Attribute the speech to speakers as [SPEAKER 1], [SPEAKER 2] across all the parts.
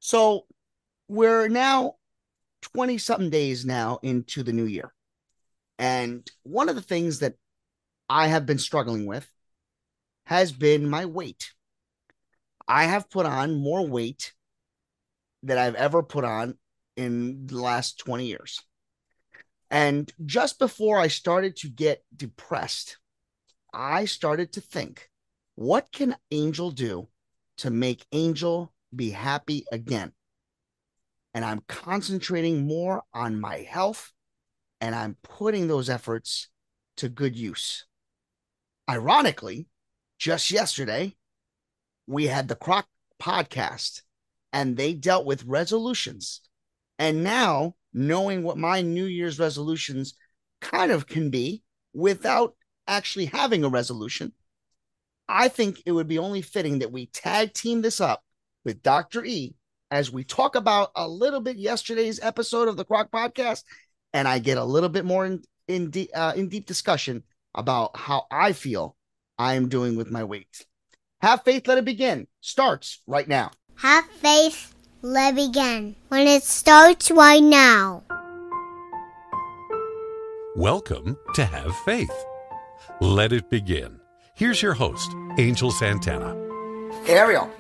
[SPEAKER 1] So we're now 20 something days now into the new year. And one of the things that I have been struggling with has been my weight. I have put on more weight than I've ever put on in the last 20 years. And just before I started to get depressed, I started to think, what can Angel do to make Angel be happy again? And I'm concentrating more on my health and I'm putting those efforts to good use. Ironically, just yesterday, we had the CROC podcast and they dealt with resolutions. And now, knowing what my New Year's resolutions kind of can be without actually having a resolution, I think it would be only fitting that we tag team this up with Dr. E as we talk about a little bit yesterday's episode of the CROC podcast, and I get a little bit more in deep discussion about how I feel I am doing with my weight. Have faith, let it begin. Starts right now.
[SPEAKER 2] Have faith, let it begin. When it starts right now.
[SPEAKER 3] Welcome to Have Faith. Let it begin. Here's your host, Angel Santana.
[SPEAKER 1] Ariel,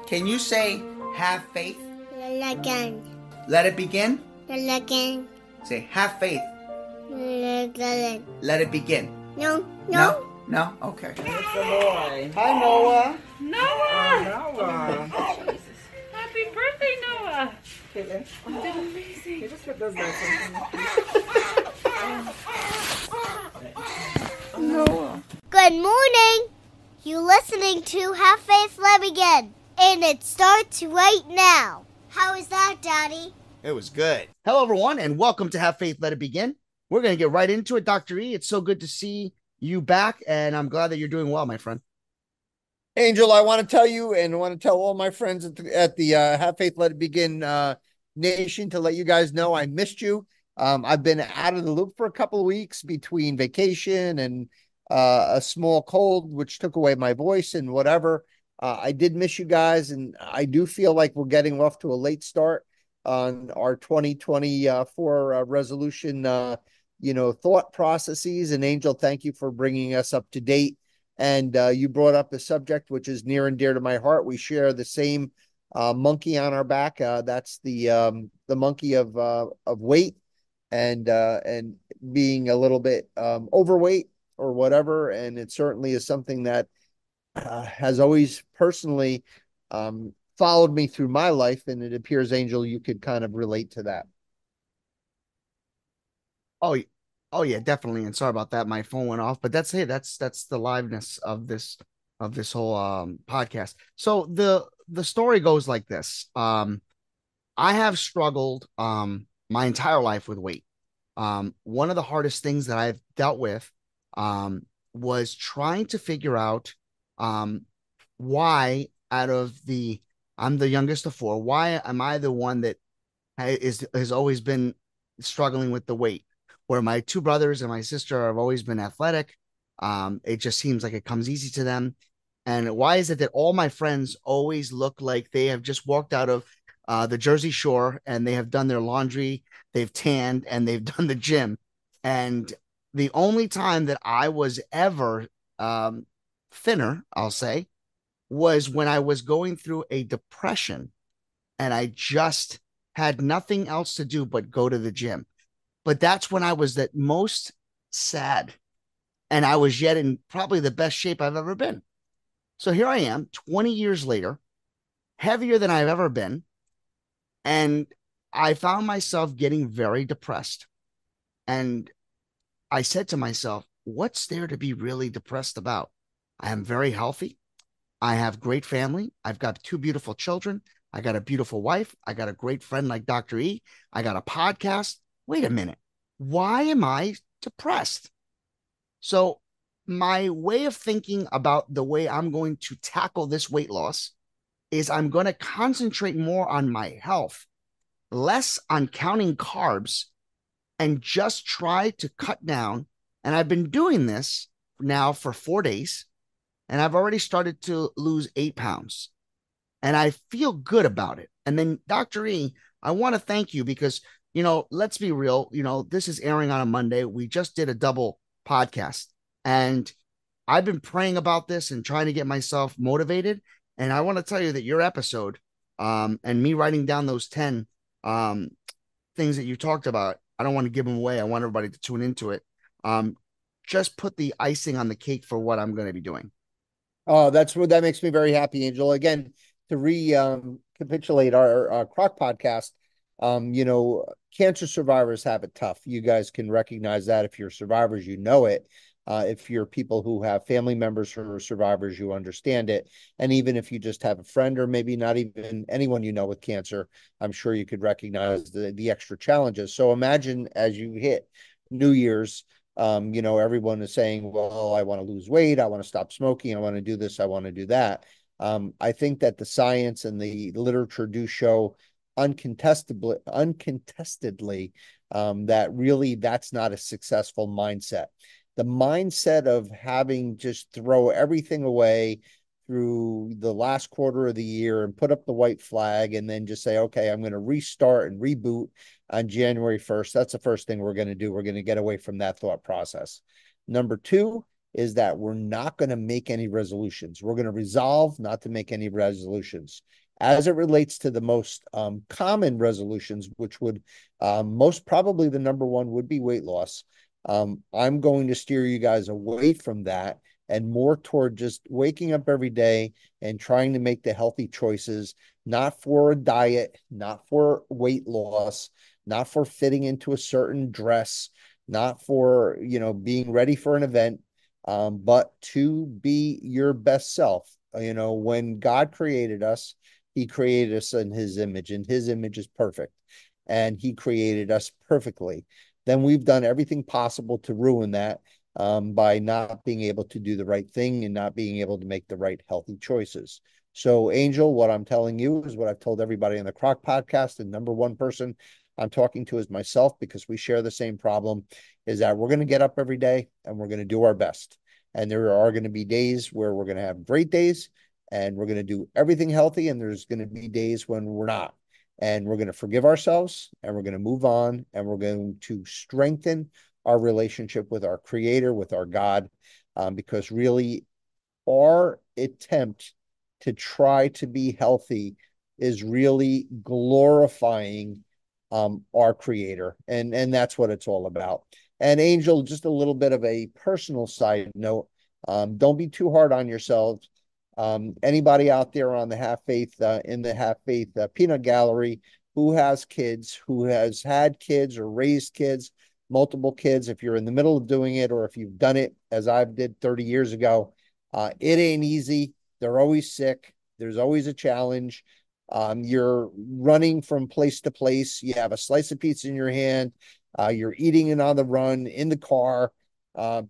[SPEAKER 1] can you say have faith?
[SPEAKER 2] Let it begin.
[SPEAKER 1] Let it begin?
[SPEAKER 2] Let it begin.
[SPEAKER 1] Say have faith.
[SPEAKER 2] Let it.
[SPEAKER 1] Let it begin.
[SPEAKER 2] No.
[SPEAKER 1] No? Okay.
[SPEAKER 4] It's the boy.
[SPEAKER 1] Hi, Noah.
[SPEAKER 4] Noah!
[SPEAKER 5] Noah!
[SPEAKER 4] Jesus. Happy birthday, Noah!
[SPEAKER 5] Caitlin,
[SPEAKER 4] You did amazing.
[SPEAKER 5] you just put those back in. Noah.
[SPEAKER 2] Good morning. You're listening to Have Faith, Let It Begin. And it starts right now. How is that, Daddy?
[SPEAKER 1] It was good. Hello, everyone, and welcome to Have Faith, Let It Begin. We're going to get right into it, Dr. E. It's so good to see you back, and I'm glad that you're doing well, my friend.
[SPEAKER 5] Angel, I want to tell you and I want to tell all my friends at the Have Faith, Let It Begin Nation to let you guys know I missed you. I've been out of the loop for a couple of weeks between vacation and a small cold, which took away my voice and whatever. I did miss you guys, and I do feel like we're getting off to a late start on our 2024 resolution, thought processes. And Angel, thank you for bringing us up to date. And you brought up a subject which is near and dear to my heart. We share the same monkey on our back. That's the monkey of weight and being a little bit overweight or whatever. And it certainly is something that has always personally followed me through my life. And it appears, Angel, you could kind of relate to that.
[SPEAKER 1] Oh yeah, definitely. And sorry about that. My phone went off, but that's the liveness of this whole podcast. So the story goes like this. I have struggled my entire life with weight. One of the hardest things that I've dealt with was trying to figure out why I'm the youngest of four. Why am I the one that has always been struggling with the weight? Where my two brothers and my sister have always been athletic. It just seems like it comes easy to them. And why is it that all my friends always look like they have just walked out of the Jersey Shore and they have done their laundry, they've tanned, and they've done the gym? And the only time that I was ever thinner, I'll say, was when I was going through a depression and I just had nothing else to do but go to the gym. But that's when I was at most sad. And I was yet in probably the best shape I've ever been. So here I am, 20 years later, heavier than I've ever been. And I found myself getting very depressed. And I said to myself, what's there to be really depressed about? I am very healthy. I have great family. I've got two beautiful children. I got a beautiful wife. I got a great friend like Dr. E. I got a podcast. Wait a minute, why am I depressed? So my way of thinking about the way I'm going to tackle this weight loss is I'm going to concentrate more on my health, less on counting carbs, and just try to cut down. And I've been doing this now for 4 days, and I've already started to lose 8 pounds. and I feel good about it. And then Dr. E, I want to thank you because, let's be real, this is airing on a Monday. We just did a double podcast, and I've been praying about this and trying to get myself motivated. And I want to tell you that your episode, and me writing down those 10 um, things that you talked about, I don't want to give them away. I want everybody to tune into it. Um, just put the icing on the cake for what I'm going to be doing.
[SPEAKER 5] Oh, that makes me very happy, Angel. Again, to recapitulate our CROC podcast, cancer survivors have it tough. You guys can recognize that. If you're survivors, you know it. If you're people who have family members who are survivors, you understand it. And even if you just have a friend or maybe not even anyone you know with cancer, I'm sure you could recognize the extra challenges. So imagine as you hit New Year's, everyone is saying, well, I want to lose weight. I want to stop smoking. I want to do this. I want to do that. I think that the science and the literature do show uncontestedly, that really that's not a successful mindset. The mindset of having just throw everything away through the last quarter of the year and put up the white flag and then just say, okay, I'm going to restart and reboot on January 1st. That's the first thing we're going to do. We're going to get away from that thought process. Number two is that we're not going to make any resolutions. We're going to resolve not to make any resolutions. As it relates to the most common resolutions, which would most probably the number one would be weight loss. I'm going to steer you guys away from that and more toward just waking up every day and trying to make the healthy choices, not for a diet, not for weight loss, not for fitting into a certain dress, not for, being ready for an event, but to be your best self. When God created us, he created us in his image, and his image is perfect. And he created us perfectly. Then we've done everything possible to ruin that, by not being able to do the right thing and not being able to make the right healthy choices. So, Angel, what I'm telling you is what I've told everybody on the CROC podcast. The number one person I'm talking to is myself, because we share the same problem, is that we're going to get up every day and we're going to do our best. And there are going to be days where we're going to have great days and we're going to do everything healthy. And there's going to be days when we're not. And we're going to forgive ourselves and we're going to move on and we're going to strengthen our relationship with our creator, with our God, because really our attempt to try to be healthy is really glorifying our creator. And that's what it's all about. And Angel, just a little bit of a personal side note. Don't be too hard on yourselves. Anybody out there on the Have Faith, in the Have Faith peanut gallery who has kids, who has had kids or raised kids, multiple kids, if you're in the middle of doing it or if you've done it as I did 30 years ago, it ain't easy. They're always sick. There's always a challenge. You're running from place to place. You have a slice of pizza in your hand. You're eating it on the run, in the car,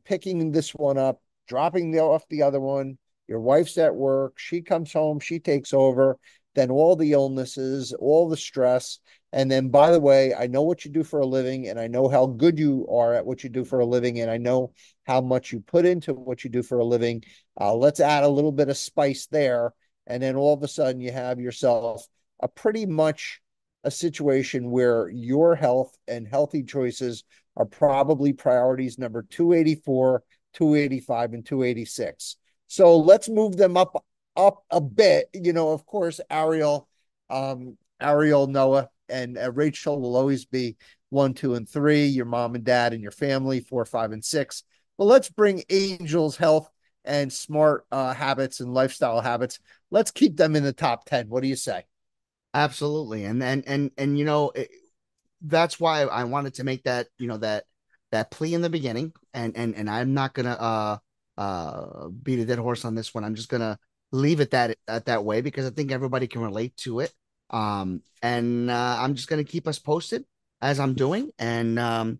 [SPEAKER 5] picking this one up, dropping off the other one. Your wife's at work. She comes home. She takes over. Then all the illnesses, all the stress. And then, by the way, I know what you do for a living, and I know how good you are at what you do for a living, and I know how much you put into what you do for a living. Let's add a little bit of spice there. And then all of a sudden, you have yourself a pretty much a situation where your health and healthy choices are probably priorities number 284, 285, and 286. So let's move them up a bit. Of course, Ariel, Noah, and Rachel will always be 1, 2, and 3. Your mom and dad and your family 4, 5, and 6. But let's bring Angel's health and smart habits and lifestyle habits. Let's keep them in the top 10. What do you say?
[SPEAKER 1] Absolutely. And that's why I wanted to make that, that plea in the beginning. And I'm not gonna beat a dead horse on this one. I'm just gonna leave it that way because I think everybody can relate to it. And I'm just gonna keep us posted as I'm doing, and God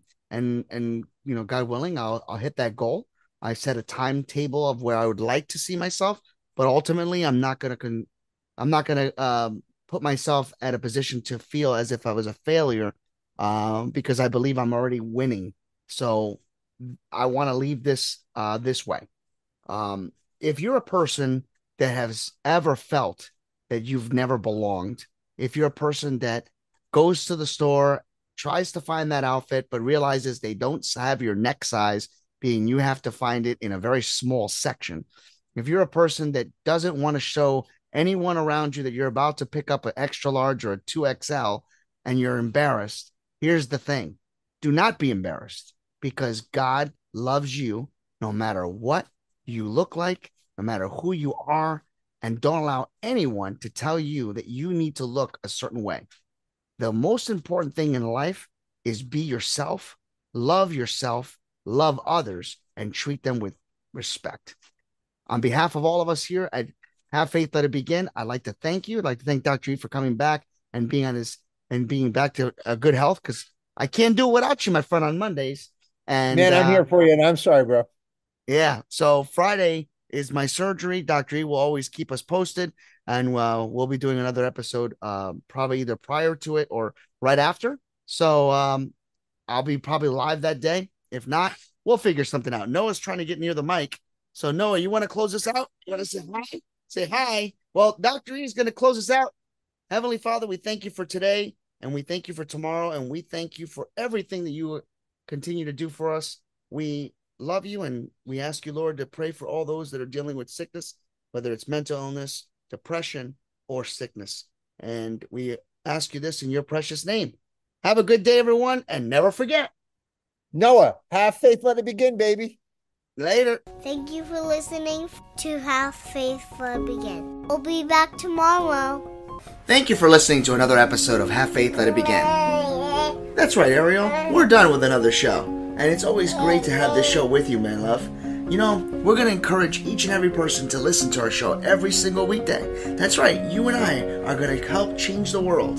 [SPEAKER 1] willing, I'll hit that goal. I set a timetable of where I would like to see myself, but ultimately I'm not gonna put myself at a position to feel as if I was a failure, because I believe I'm already winning. So I want to leave this way. If you're a person that has ever felt that you've never belonged. If you're a person that goes to the store, tries to find that outfit, but realizes they don't have your neck size, being you have to find it in a very small section. If you're a person that doesn't want to show anyone around you that you're about to pick up an extra large or a 2XL and you're embarrassed, here's the thing. Do not be embarrassed, because God loves you no matter what you look like, no matter who you are, and don't allow anyone to tell you that you need to look a certain way. The most important thing in life is be yourself, love others, and treat them with respect. On behalf of all of us here at Have Faith, Let It Begin, I'd like to thank you. I'd like to thank Dr. E for coming back and being back to a good health, because I can't do it without you, my friend, on Mondays. And
[SPEAKER 5] Man, I'm here for you, and I'm sorry, bro.
[SPEAKER 1] yeah, so Friday is my surgery. Dr. E will always keep us posted, and we'll be doing another episode probably either prior to it or right after. So I'll be probably live that day. If not, we'll figure something out. Noah's trying to get near the mic. So Noah, you want to close us out? You want to say hi? Say hi. Well, Dr. E is going to close us out. Heavenly Father, we thank you for today, and we thank you for tomorrow, and we thank you for everything that you continue to do for us. We love you, and we ask you, Lord, to pray for all those that are dealing with sickness, whether it's mental illness, depression, or sickness. And we ask you this in your precious name. Have a good day, everyone, and never forget.
[SPEAKER 5] Noah, have faith, let it begin, baby.
[SPEAKER 1] Later.
[SPEAKER 2] Thank you for listening to Have Faith Let It Begin. We'll be back tomorrow.
[SPEAKER 1] Thank you for listening to another episode of Have Faith, Let It Begin. That's right, Ariel. We're done with another show. And it's always great to have this show with you, man, love. You know, we're going to encourage each and every person to listen to our show every single weekday. That's right. You and I are going to help change the world.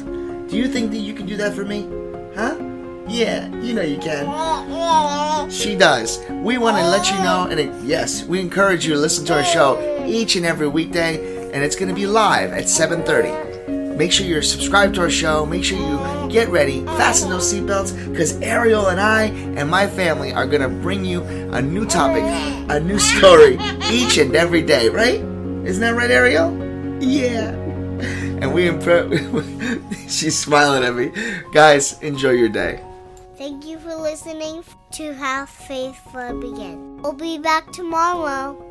[SPEAKER 1] Do you think that you can do that for me? Huh? Yeah, you know you can. She does. We want to let you know, and yes, we encourage you to listen to our show each and every weekday, and it's going to be live at 7:30. Make sure you're subscribed to our show. Make sure you get ready, fasten those seatbelts, because Ariel and I and my family are going to bring you a new topic, a new story each and every day, right? Isn't that right, Ariel? Yeah. And she's smiling at me. Guys, enjoy your day.
[SPEAKER 2] Thank you for listening to Have Faith Let It Begin. We'll be back tomorrow.